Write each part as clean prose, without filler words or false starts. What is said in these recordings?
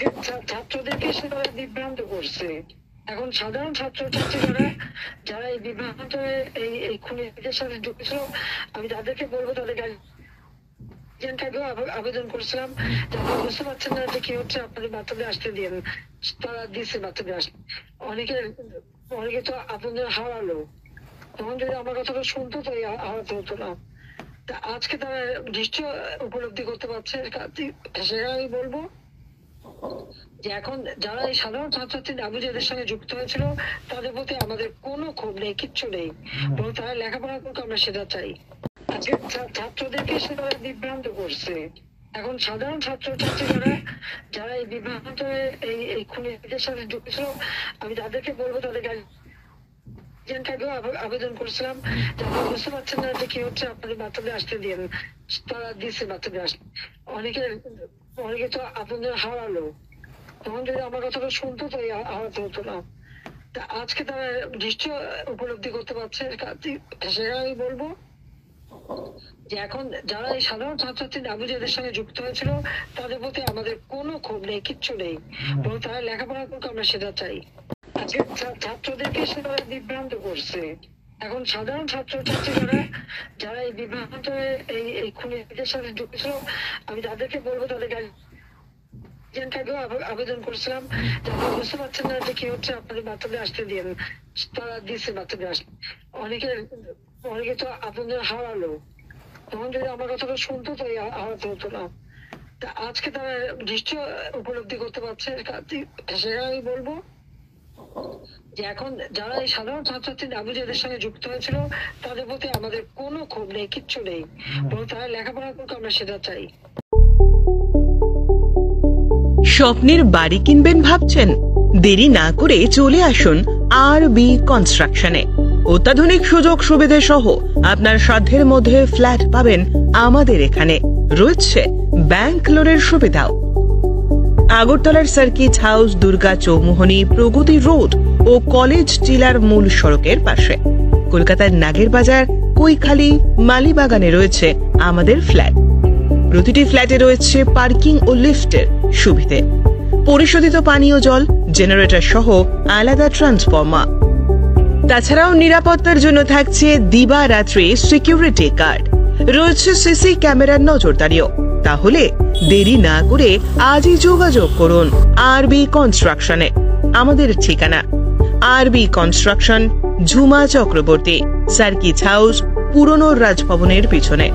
আজকে ছাত্রদেরকে সে তারা বিভ্রান্ত করছে। এখন সাধারণ ছাত্রছাত্রী যারা এই বিভ্রান্ত এই খুনিদের সাথে যুক্ত ছিল, আমি তাদেরকে বলবো তাদের গার্জিয়ানটাকেও আবেদন করছিলাম যে আপনারা বুঝতে পারছেন না যে কি হচ্ছে, আপনাদের বাচ্চাদের আসতে দিন। তারা দিচ্ছে বাচ্চাদের আসতে। অনেকে তো আপনাদের হারালো, তখন যদি আমার কথাটা শুনতো তো হারাতে হতো না। আজকে তারা নিশ্চয় উপলব্ধি করতে পারছে। সেটা আমি বলবো যে এখন যারা এই সাধারণ ছাত্রছাত্রী আবুজাদের সঙ্গে যুক্ত হয়েছিল তাদের প্রতি আমাদের কোনো ক্ষোভ নেই, কিচ্ছু নেই, বরং তারা লেখাপড়া করতে আমরা সেটা চাই। আজকে ছাত্রদেরকে সে তারা বিভ্রান্ত করছে। এখন সাধারণ ছাত্রছাত্রী যারা এই বিভ্রান্ত এই খুনিদের সাথে যুক্ত ছিল, আমি তাদেরকে বলবো তাদের গার্জিয়ানটাকেও আবেদন করছিলাম যে আপনারা বুঝতে পারছেন না যে কি হচ্ছে, আপনাদের বাচ্চাদের আসতে দিন। তারা দিচ্ছে বাচ্চাদের আসতে। অনেকে তো আপনাদের হারালো, তখন যদি আমার কথাটা শুনতো তো হারাতে হতো না। আজকে তারা নিশ্চয় উপলব্ধি করতে পারছে। সেটা আমি বলবো যে এখন যারা এই সাধারণ ছাত্রছাত্রী আবুজাদের সঙ্গে যুক্ত হয়েছিল তাদের প্রতি আমাদের কোনো ক্ষোভ নেই, কিচ্ছু নেই, বরং তারা লেখাপড়া করতে আমরা সেটা চাই। আজকে ছাত্রদেরকে সে তারা বিভ্রান্ত করছে। এখন সাধারণ ছাত্রছাত্রী যারা এই বিভ্রান্ত এই খুনিদের সাথে যুক্ত ছিল, আমি তাদেরকে বলবো তাদের গার্জিয়ানটাকেও আবেদন করছিলাম যে আপনারা বুঝতে পারছেন না যে কি হচ্ছে, আপনাদের বাচ্চাদের আসতে দিন। তারা দিচ্ছে বাচ্চাদের আসতে। অনেকে তো আপনাদের হারালো, তখন যদি আমার কথাটা শুনতো তো হারাতে হতো না। আজকে তারা নিশ্চয় উপলব্ধি করতে পারছে। সেটা আমি বলবো যে এখন যারা এই সাধারণ ছাত্রছাত্রী আবুজাদের সঙ্গে যুক্ত হয়েছিল তাদের প্রতি আমাদের কোনো ক্ষোভ নেই, কিচ্ছু নেই, বরং তারা লেখাপড়া করতে আমরা সেটা চাই। স্বপ্নের বাড়ি কিনবেন ভাবছেন? দেরি না করে চলে আসুন RB কনস্ট্রাকশনে। অত্যাধুনিক সুযোগ সুবিধা সহ আপনার সাধ্যের মধ্যে ফ্ল্যাট পাবেন আমাদের এখানে। রয়েছে ব্যাংক লোনের সুবিধাও। আগরতলার সার্কিট হাউস, দুর্গা চৌমুহনী, প্রগতি রোড ও কলেজ টিলার মূল সড়কের পাশে। কলকাতার নাগের বাজার, কৈখালি, মালিবাগানে রয়েছে আমাদের ফ্ল্যাট। প্রতিটি ফ্ল্যাটে রয়েছে পার্কিং ও লিফটের সুবিধে, পরিশোধিত পানীয় জল, জেনারেটর সহ আলাদা ট্রান্সফরমার। তাছাড়াও নিরাপত্তার জন্য থাকছে দিবারাত্রি সিকিউরিটি গার্ড। রয়েছে সিসি ক্যামেরার নজরদারিও। তাহলে দেরি না করে আজই যোগাযোগ করুন RB কনস্ট্রাকশনে। আমাদের ঠিকানা RB construction, Jhuma Chakraborty, circuit house, পুরনো রাজভবনের পিছনে।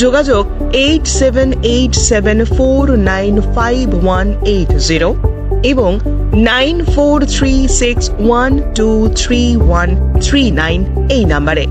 যোগাযোগ 8787495180 এবং 9436123139 এই নাম্বারে।